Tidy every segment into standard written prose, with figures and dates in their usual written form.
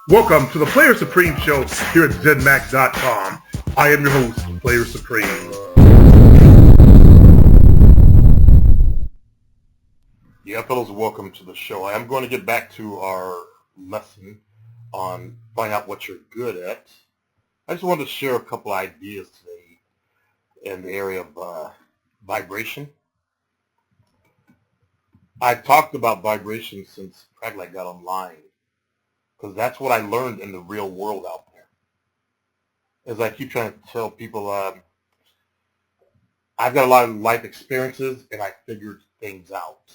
Welcome to the Player Supreme Show here at ZenMax.com. I am your host, Player Supreme. Yeah, fellows, welcome to the show. I am going to get back to our lesson on finding out what you're good at. I just wanted to share a couple ideas today in the area of vibration. I've talked about vibration since practically I got online, because that's what I learned in the real world out there. As I keep trying to tell people, I've got a lot of life experiences, and I figured things out.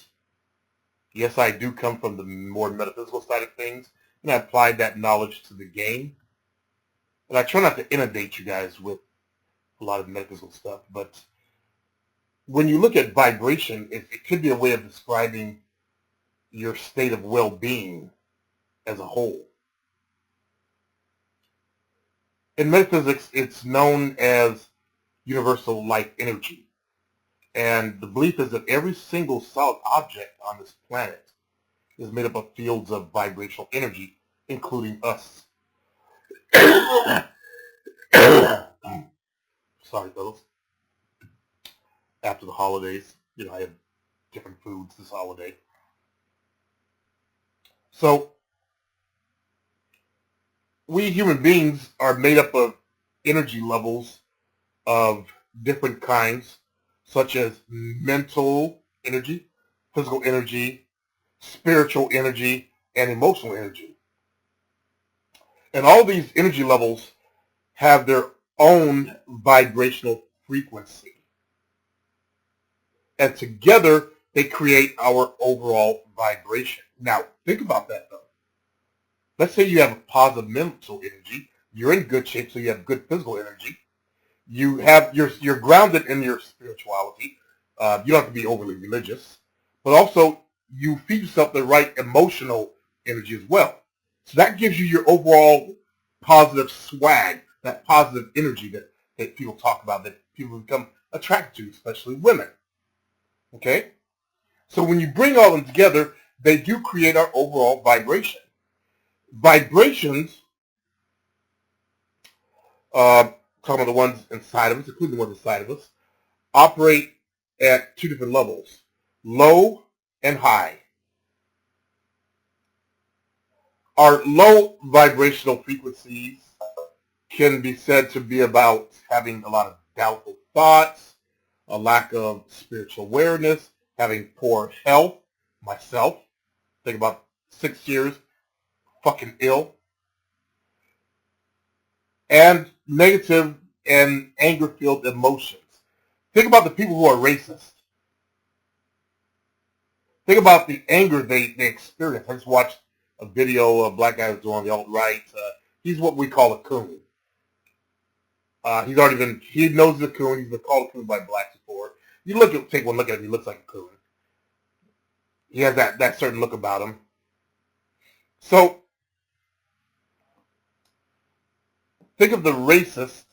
Yes, I do come from the more metaphysical side of things, and I applied that knowledge to the game. And I try not to inundate you guys with a lot of metaphysical stuff, but when you look at vibration, it could be a way of describing your state of well-being as a whole. In metaphysics, it's known as universal life energy. And the belief is that every single solid object on this planet is made up of fields of vibrational energy, including us. Sorry, fellas. After the holidays, I had different foods this holiday. So, we human beings are made up of energy levels of different kinds, such as mental energy, physical energy, spiritual energy, and emotional energy. And all these energy levels have their own vibrational frequency. And together, they create our overall vibration. Now, think about that, though. Let's say you have a positive mental energy. You're in good shape, so you have good physical energy. You're grounded in your spirituality. You don't have to be overly religious, but also you feed yourself the right emotional energy as well. So that gives you your overall positive swag, that positive energy that people talk about, that people become attracted to, especially women. Okay? So when you bring all of them together, they do create our overall vibration. Vibrations, talking about the ones inside of us, including the ones inside of us, operate at two different levels, low and high. Our low vibrational frequencies can be said to be about having a lot of doubtful thoughts, a lack of spiritual awareness, having poor health. Myself, think about 6 years fucking ill, and negative and anger-filled emotions. Think about the people who are racist. Think about the anger they experience. I just watched a video of a black guy who's on the alt-right. He's what we call a coon. He knows he's a coon. He's been called a coon by blacks before. Take one look at him. He looks like a coon. He has that certain look about him. So, think of the racist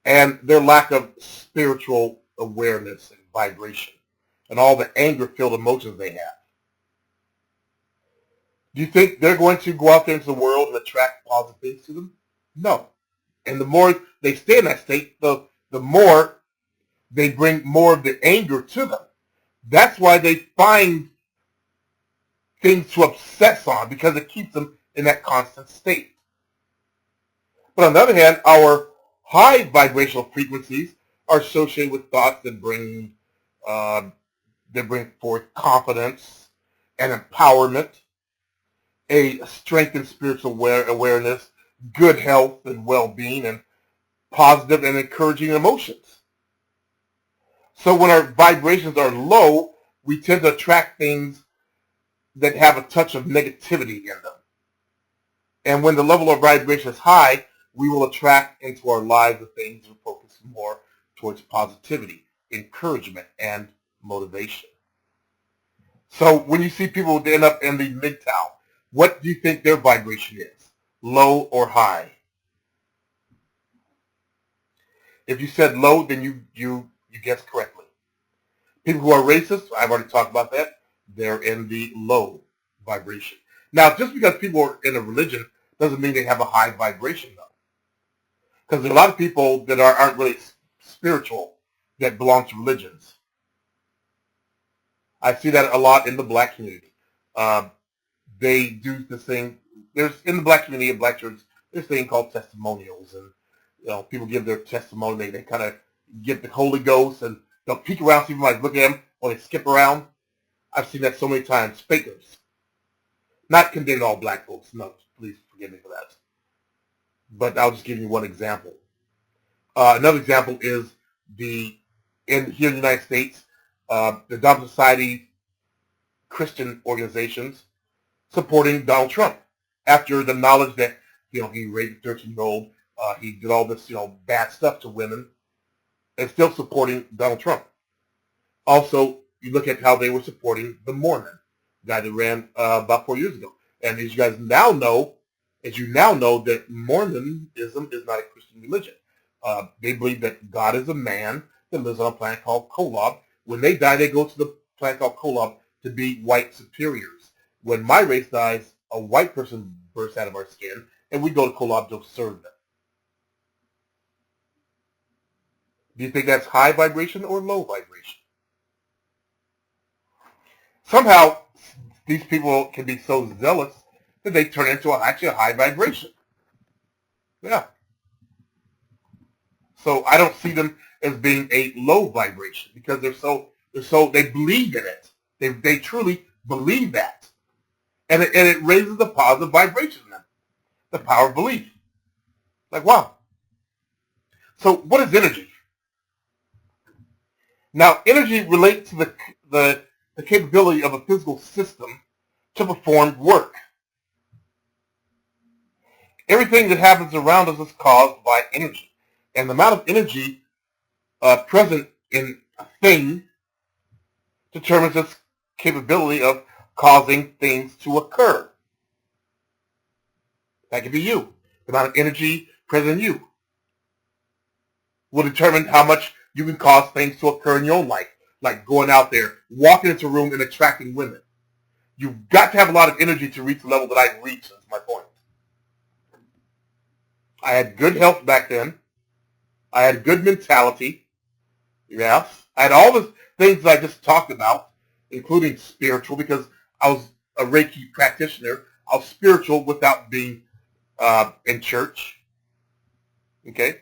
and their lack of spiritual awareness and vibration and all the anger-filled emotions they have. Do you think they're going to go out there into the world and attract positive things to them? No. And the more they stay in that state, the more they bring more of the anger to them. That's why they find things to obsess on, because it keeps them in that constant state. But on the other hand, our high vibrational frequencies are associated with thoughts that bring forth confidence and empowerment, a strengthened spiritual awareness, good health and well-being, and positive and encouraging emotions. So when our vibrations are low, we tend to attract things that have a touch of negativity in them. And when the level of vibration is high, we will attract into our lives the things that focus more towards positivity, encouragement, and motivation. So when you see people end up in the MGTOW, what do you think their vibration is? Low or high? If you said low, then you guessed correctly. People who are racist, I've already talked about that, they're in the low vibration. Now, just because people are in a religion Doesn't mean they have a high vibration, though. Because there are a lot of people that aren't really spiritual that belong to religions. I see that a lot in the black community. They do this thing. There's in the black community and black church, there's a thing called testimonials, and people give their testimony. They kind of get the Holy Ghost, and they'll peek around, see if somebody's looking at them, or they skip around. I've seen that so many times. Fakers. Not condemning all black folks. No, please forgive me for that. But I'll just give you one example. Another example is here in the United States, the Dom Society Christian organizations supporting Donald Trump after the knowledge that he raped a 13-year-old, he did all this bad stuff to women, and still supporting Donald Trump. Also, you look at how they were supporting the Mormon guy that ran about 4 years ago, and as you now know that Mormonism is not a Christian religion. They believe that God is a man that lives on a planet called Kolob. When they die, they go to the planet called Kolob to be white superiors. When my race dies, a white person bursts out of our skin, and we go to Kolob to serve them. Do you think that's high vibration or low vibration? Somehow, these people can be so zealous that they turn into actually a high vibration. Yeah. So I don't see them as being a low vibration because they believe in it. They truly believe that. And it raises the positive vibration in them. The power of belief. Like, wow. So what is energy? Now, energy relates to the capability of a physical system to perform work. Everything that happens around us is caused by energy. And the amount of energy present in a thing determines its capability of causing things to occur. That could be you. The amount of energy present in you will determine how much you can cause things to occur in your own life, like going out there, walking into a room and attracting women. You've got to have a lot of energy to reach the level that I've reached, is my point. I had good health back then. I had good mentality. Yes. I had all the things that I just talked about, including spiritual, because I was a Reiki practitioner. I was spiritual without being in church. Okay?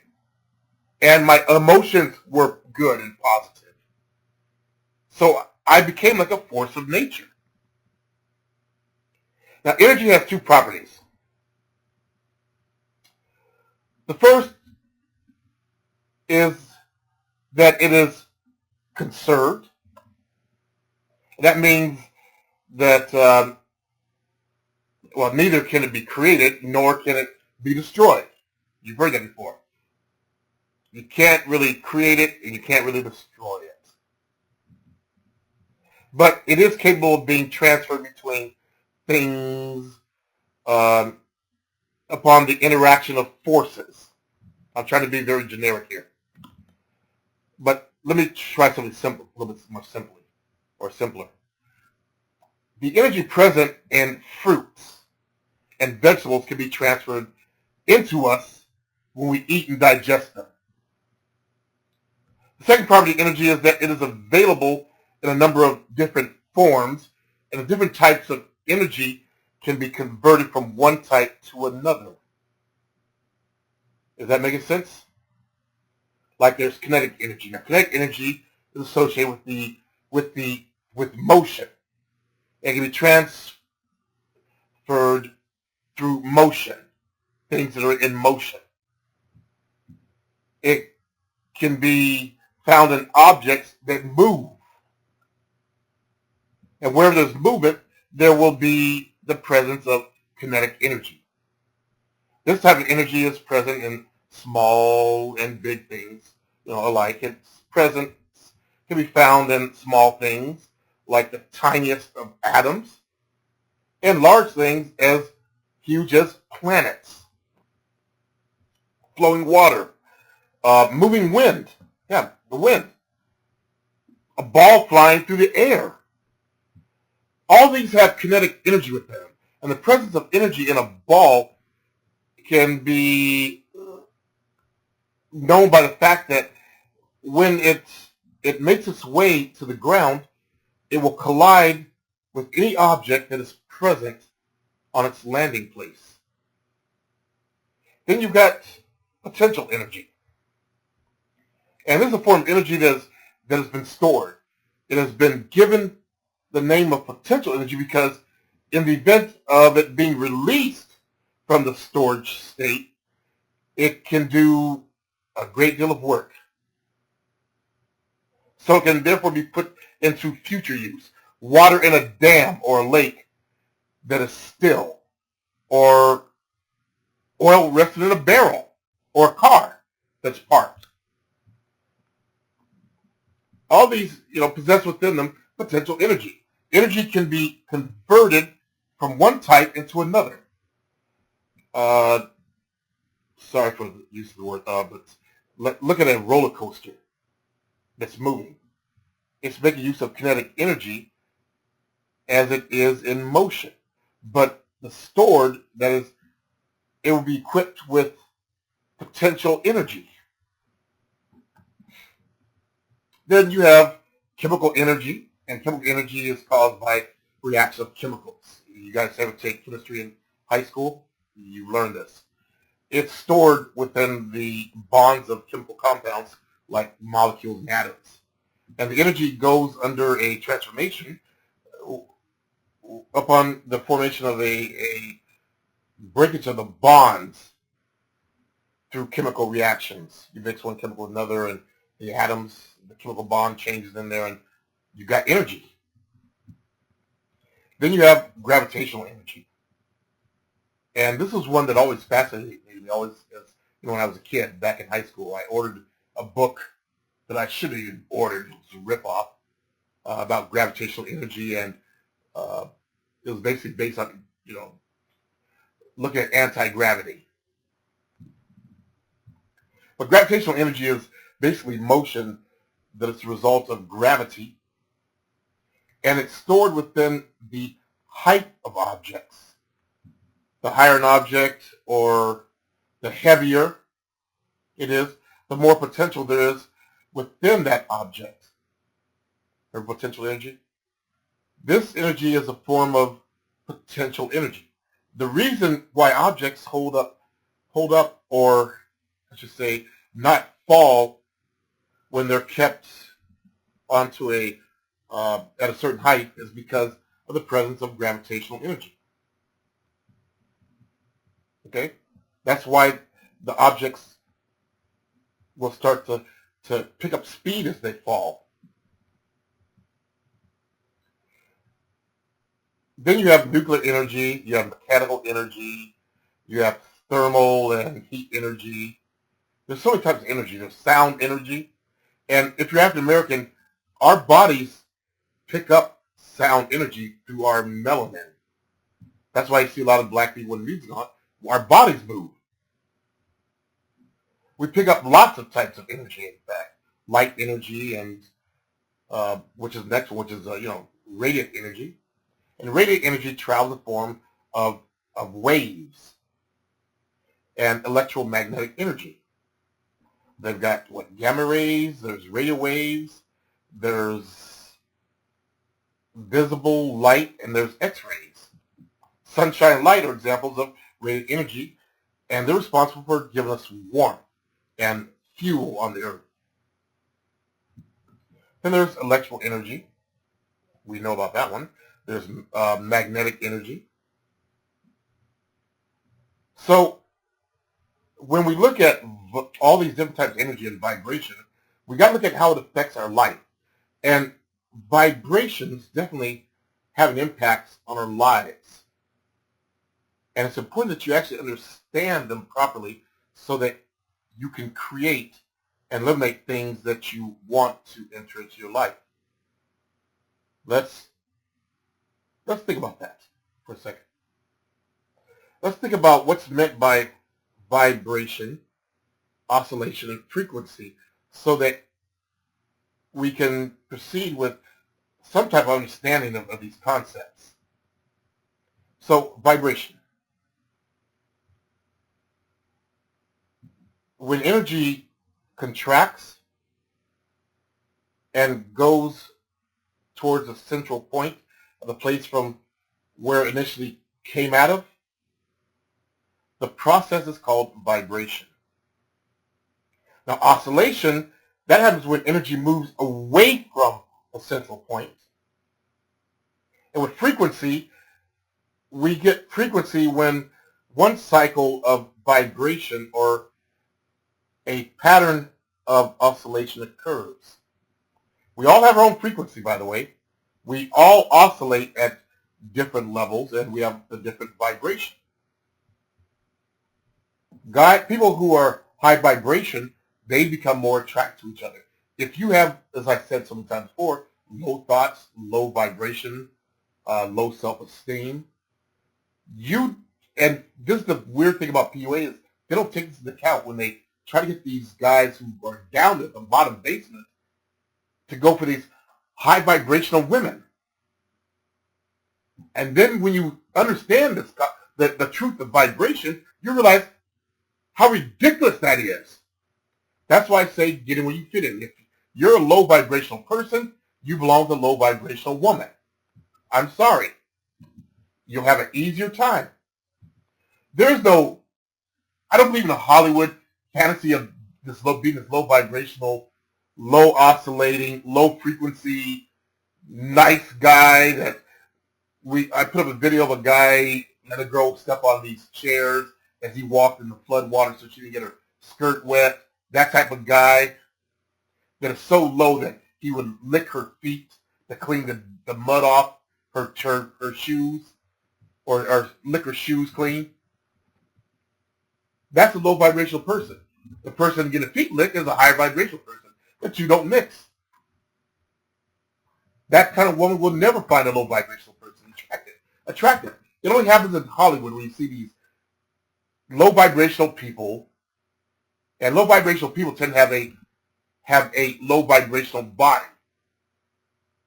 And my emotions were good and positive. So I became like a force of nature. Now, energy has two properties. The first is that it is conserved. That means that, neither can it be created, nor can it be destroyed. You've heard that before. You can't really create it, and you can't really destroy it. But it is capable of being transferred between things upon the interaction of forces. I'm trying to be very generic here. But let me try something simple, a little bit more simpler. The energy present in fruits and vegetables can be transferred into us when we eat and digest them. The second property of energy is that it is available in a number of different forms, and the different types of energy can be converted from one type to another. Is that making sense? Like there's kinetic energy. Now, kinetic energy is associated with motion. It can be transferred through motion, things that are in motion. It can be found in objects that move. And wherever there's movement, there will be the presence of kinetic energy. This type of energy is present in small and big things, alike. It's present, can be found in small things, like the tiniest of atoms, and large things as huge as planets, flowing water, moving wind, the wind, a ball flying through the air. All these have kinetic energy with them, and the presence of energy in a ball can be known by the fact that when it makes its way to the ground, it will collide with any object that is present on its landing place. Then you've got potential energy. And this is a form of energy that has been stored. It has been given the name of potential energy because in the event of it being released from the storage state, it can do a great deal of work. So it can therefore be put into future use. Water in a dam or a lake that is still, or oil resting in a barrel, or a car that's parked. All these, possess within them potential energy. Energy can be converted from one type into another. Sorry for the use of the word, but look at a roller coaster that's moving. It's making use of kinetic energy as it is in motion. But the stored, that is, it will be equipped with potential energy. Then you have chemical energy, and chemical energy is caused by reaction of chemicals. You guys ever take chemistry in high school? You learned this. It's stored within the bonds of chemical compounds like molecules and atoms. And the energy goes under a transformation upon the formation of a breakage of the bonds through chemical reactions. You mix one chemical with another, and the atoms, the chemical bond changes in there, and you got energy. Then you have gravitational energy. And this is one that always fascinated me. Always, when I was a kid back in high school, I ordered a book that I should have even ordered. It was a ripoff about gravitational energy, and it was basically based on, looking at anti-gravity. But gravitational energy is basically motion that is a result of gravity, and it's stored within the height of objects. The higher an object or the heavier it is, the more potential there is within that object, or potential energy. This energy is a form of potential energy. The reason why objects hold up, or I should say, not fall when they're kept onto at a certain height is because of the presence of gravitational energy. Okay? That's why the objects will start to pick up speed as they fall. Then you have nuclear energy, you have mechanical energy, you have thermal and heat energy. There's so many types of energy. There's sound energy. And if you're African American, our bodies pick up sound energy through our melanin. That's why you see a lot of black people with music on. Our bodies move. We pick up lots of types of energy, in fact. Light energy, and which is the next one, which is radiant energy. And radiant energy travels in the form of waves and electromagnetic energy. They've got gamma rays, there's radio waves, there's visible light, and there's X-rays. Sunshine and light are examples of radiant energy, and they're responsible for giving us warmth and fuel on the earth. Then there's electrical energy. We know about that one. There's magnetic energy. So when we look at all these different types of energy and vibration, we got to look at how it affects our life. And vibrations definitely have an impact on our lives. And it's important that you actually understand them properly so that you can create and eliminate things that you want to enter into your life. Let's think about that for a second. Let's think about what's meant by vibration, oscillation, and frequency so that we can proceed with some type of understanding of these concepts. So, vibration. when energy contracts and goes towards a central point, the place from where it initially came out of, the process is called vibration. Now, oscillation, that happens when energy moves away from a central point. And with frequency, we get frequency when one cycle of vibration or a pattern of oscillation occurs. We all have our own frequency, by the way. We all oscillate at different levels, and we have a different vibration. People who are high vibration, they become more attracted to each other. If you have, as I said so many times before, low thoughts, low vibration, low self-esteem, and this is the weird thing about PUA is they don't take this into account when they try to get these guys who are down at the bottom basement to go for these high vibrational women. And then when you understand this, the truth of vibration, you realize how ridiculous that is. That's why I say get in where you fit in. If you're a low vibrational person, you belong to a low vibrational woman. I'm sorry. You'll have an easier time. I don't believe in a Hollywood fantasy of being this low vibrational, low oscillating, low frequency, nice guy that I put up a video of a guy and a girl step on these chairs as he walked in the flood water so she didn't get her skirt wet. That type of guy that is so low that he would lick her feet to clean the mud off her shoes or lick her shoes clean. That's a low vibrational person. The person getting a feet licked is a higher vibrational person, but you don't mix. That kind of woman will never find a low vibrational person attractive. It only happens in Hollywood when you see these low vibrational people, and low vibrational people tend to have a low vibrational body,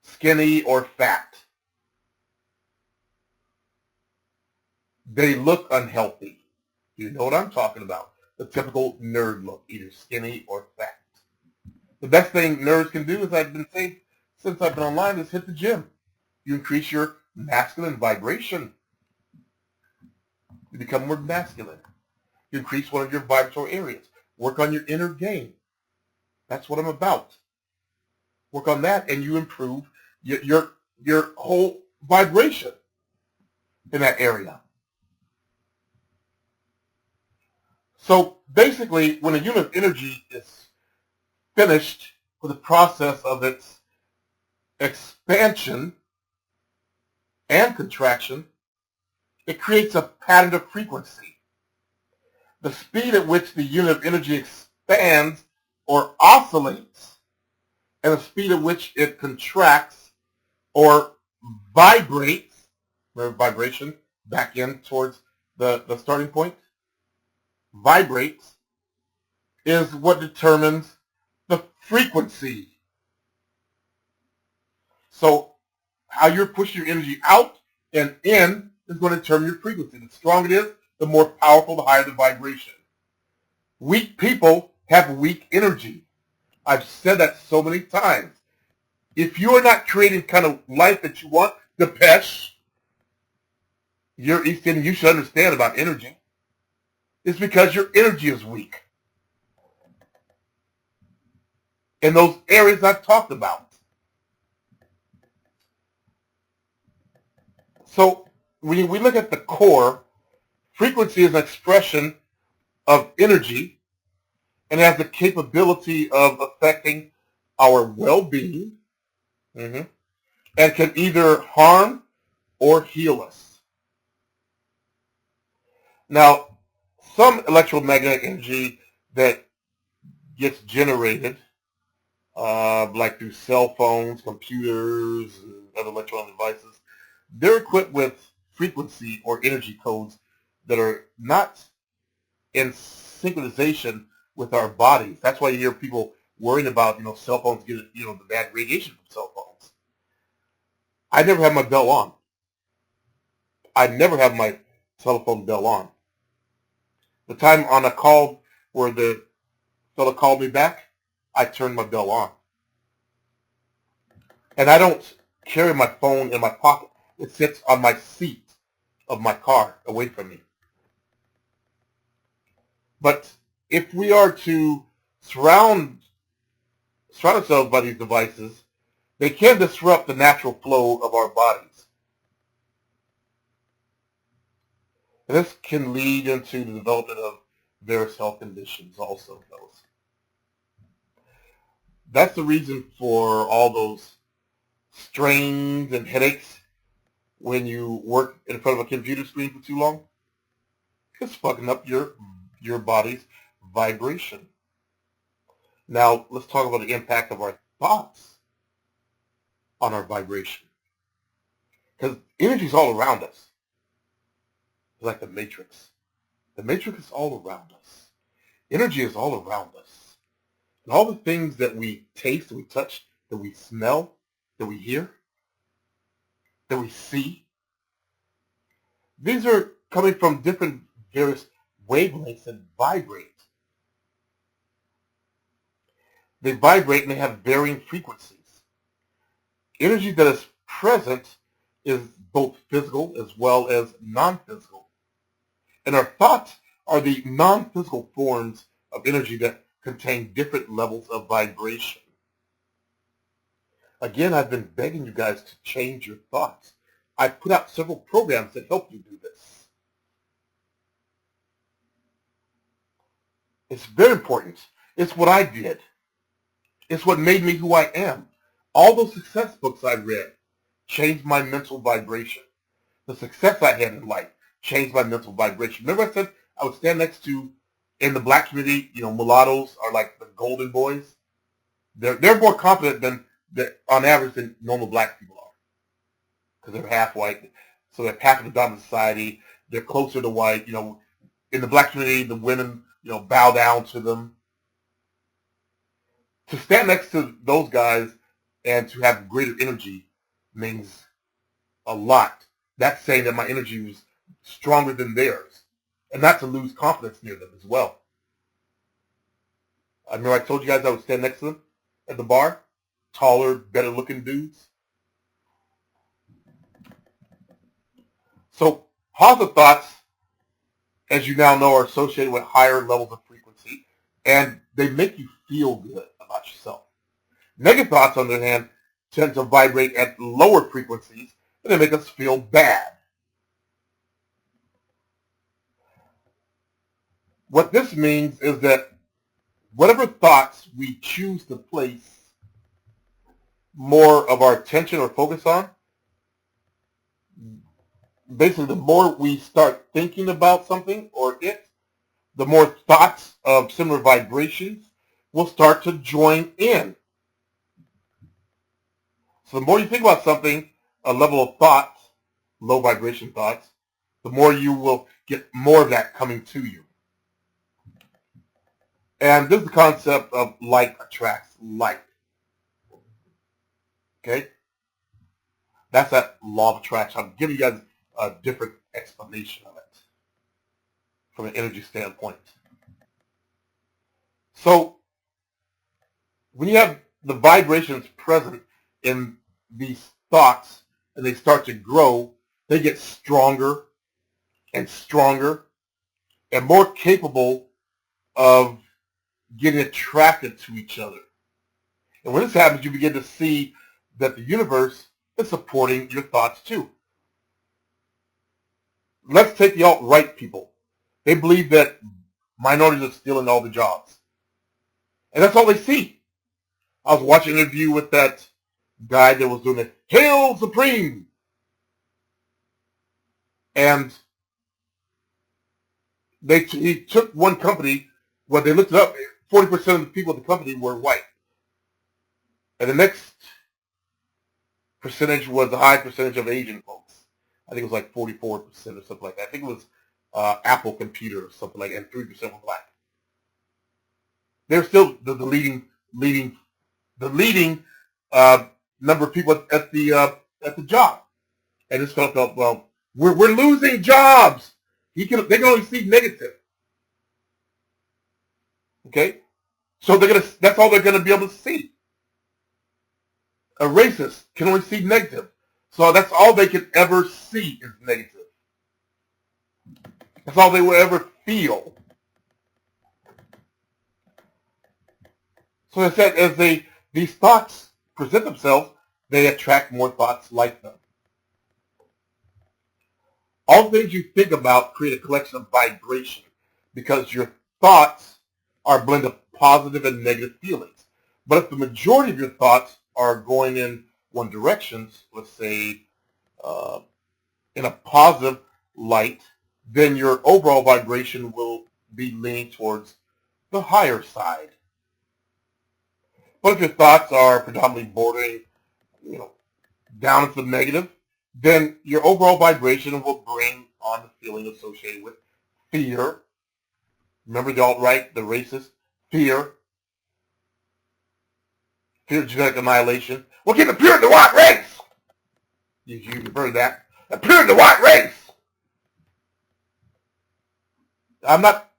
skinny or fat. They look unhealthy. You know what I'm talking about. The typical nerd look, either skinny or fat. The best thing nerds can do, as I've been saying since I've been online, is hit the gym. You increase your masculine vibration. You become more masculine. You increase one of your vibratory areas. Work on your inner game. That's what I'm about. Work on that, and you improve your whole vibration in that area. So basically, when a unit of energy is finished with the process of its expansion and contraction, it creates a pattern of frequency. The speed at which the unit of energy expands or oscillates and the speed at which it contracts or vibrates, remember vibration, back in towards the starting point, vibrates, is what determines the frequency. So how you're pushing your energy out and in is going to determine your frequency. The stronger it is, the more powerful, the higher the vibration. Weak people have weak energy. I've said that so many times. If you are not creating the kind of life that you want, Depeche, you should understand about energy. It's because your energy is weak. In those areas I've talked about. So when we look at the core, frequency is an expression of energy and has the capability of affecting our well-being and can either harm or heal us. Now, some electromagnetic energy that gets generated, like through cell phones, computers, and other electronic devices, they're equipped with frequency or energy codes that are not in synchronization with our bodies. That's why you hear people worrying about, cell phones getting, the bad radiation from cell phones. I never have my bell on. I never have my telephone bell on. The time on a call where the fella called me back, I turned my bell on. And I don't carry my phone in my pocket. It sits on my seat of my car away from me. But if we are to surround ourselves by these devices, they can disrupt the natural flow of our bodies. And this can lead into the development of various health conditions also, fellas. That's the reason for all those strains and headaches when you work in front of a computer screen for too long. It's fucking up your body's vibration. Now, let's talk about the impact of our thoughts on our vibration. Because energy is all around us. It's like the Matrix. The Matrix is all around us. Energy is all around us. And all the things that we taste, that we touch, that we smell, that we hear, that we see, these are coming from different various wavelengths that vibrate. They vibrate and they have varying frequencies. Energy that is present is both physical as well as non-physical. And our thoughts are the non-physical forms of energy that contain different levels of vibration. Again, I've been begging you guys to change your thoughts. I put out several programs that help you do this. It's very important. It's what I did. It's what made me who I am. All those success books I read changed my mental vibration. The success I had in life changed my mental vibration. Remember I said I would stand next to, in the black community, mulattoes are like the golden boys. They're more confident on average than normal black people are. Because they're half white. So they're half of the dominant society. They're closer to white. In the black community, the women, bow down to them. To stand next to those guys and to have greater energy means a lot. That's saying that my energy was stronger than theirs. And not to lose confidence near them as well. I remember I told you guys I would stand next to them at the bar. Taller, better looking dudes. So positive thoughts, as you now know, are associated with higher levels of frequency. And they make you feel good about yourself. Negative thoughts, on the other hand, tend to vibrate at lower frequencies, and they make us feel bad. What this means is that whatever thoughts we choose to place more of our attention or focus on, basically the more we start thinking about something or it, the more thoughts of similar vibrations will start to join in. So the more you think about something, a level of thoughts, low vibration thoughts, the more you will get more of that coming to you. And this is the concept of like attracts like. Okay? That's that law of attraction. I'm giving you guys a different explanation of it from an energy standpoint. So when you have the vibrations present in these thoughts and they start to grow, they get stronger and stronger and more capable of getting attracted to each other. And when this happens, you begin to see that the universe is supporting your thoughts too. Let's take the alt-right people. They believe that minorities are stealing all the jobs. And that's all they see. I was watching an interview with that guy that was doing it. Hail Supreme! And he took one company, when they looked it up, 40% of the people in the company were white. And the next percentage was a high percentage of Asian folks. I think it was like 44% or something like that. I think it was Apple Computer or something like that, and 3% were black. They're still the leading number of people at the job. And this fellow felt, well, we're losing jobs. They can only see negative. Okay? So that's all they're gonna be able to see. A racist can only see negative. So that's all they can ever see is negative. That's all they will ever feel. So as these thoughts present themselves, they attract more thoughts like them. All things you think about create a collection of vibration because your thoughts are a blend of positive and negative feelings. But if the majority of your thoughts are going in one direction, let's say in a positive light, then your overall vibration will be leaning towards the higher side. But if your thoughts are predominantly bordering, down into the negative, then your overall vibration will bring on the feeling associated with fear. Remember the alt-right, the racist? Fear. Fear of genetic annihilation. We'll keep it pure in the white race! You've heard that. The pure in the white race! I'm not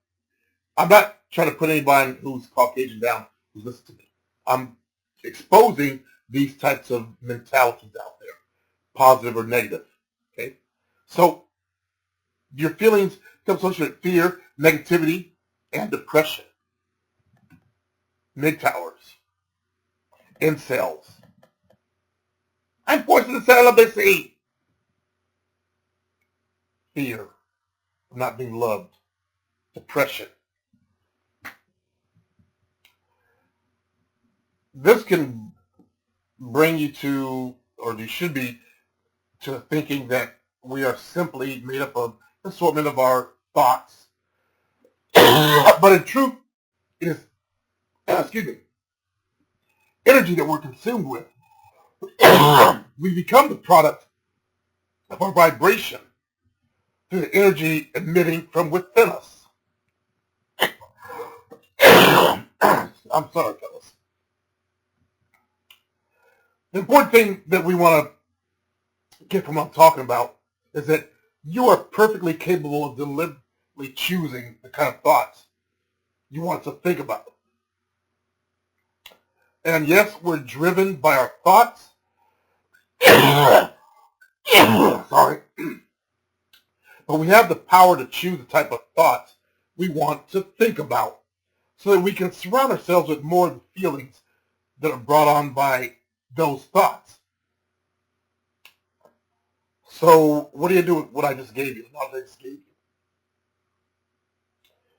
trying to put anybody who's Caucasian down who's listening to me. I'm exposing these types of mentalities out there, positive or negative. Okay? So your feelings come associated with fear, negativity, and depression. MGTOWers, incels. I'm forced to celibacy. Fear of not being loved. Depression. This can bring you to, or you should be, to thinking that we are simply made up of an assortment of our thoughts. But in truth, it is, energy that we're consumed with. We become the product of our vibration through the energy emitting from within us. I'm sorry, fellas. The important thing that we want to get from what I'm talking about is that you are perfectly capable of deliberately choosing the kind of thoughts you want to think about. And yes, we're driven by our thoughts. Sorry. But we have the power to choose the type of thoughts we want to think about so that we can surround ourselves with more of the feelings that are brought on by those thoughts. So what do you do with what I just gave you? What I just gave you?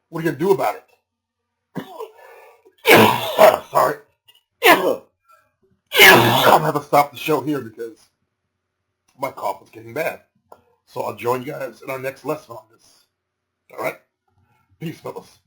What are you going to do about it? Sorry. I'm going to have to stop the show here because my cough is getting bad. So I'll join you guys in our next lesson on this. All right? Peace, fellas.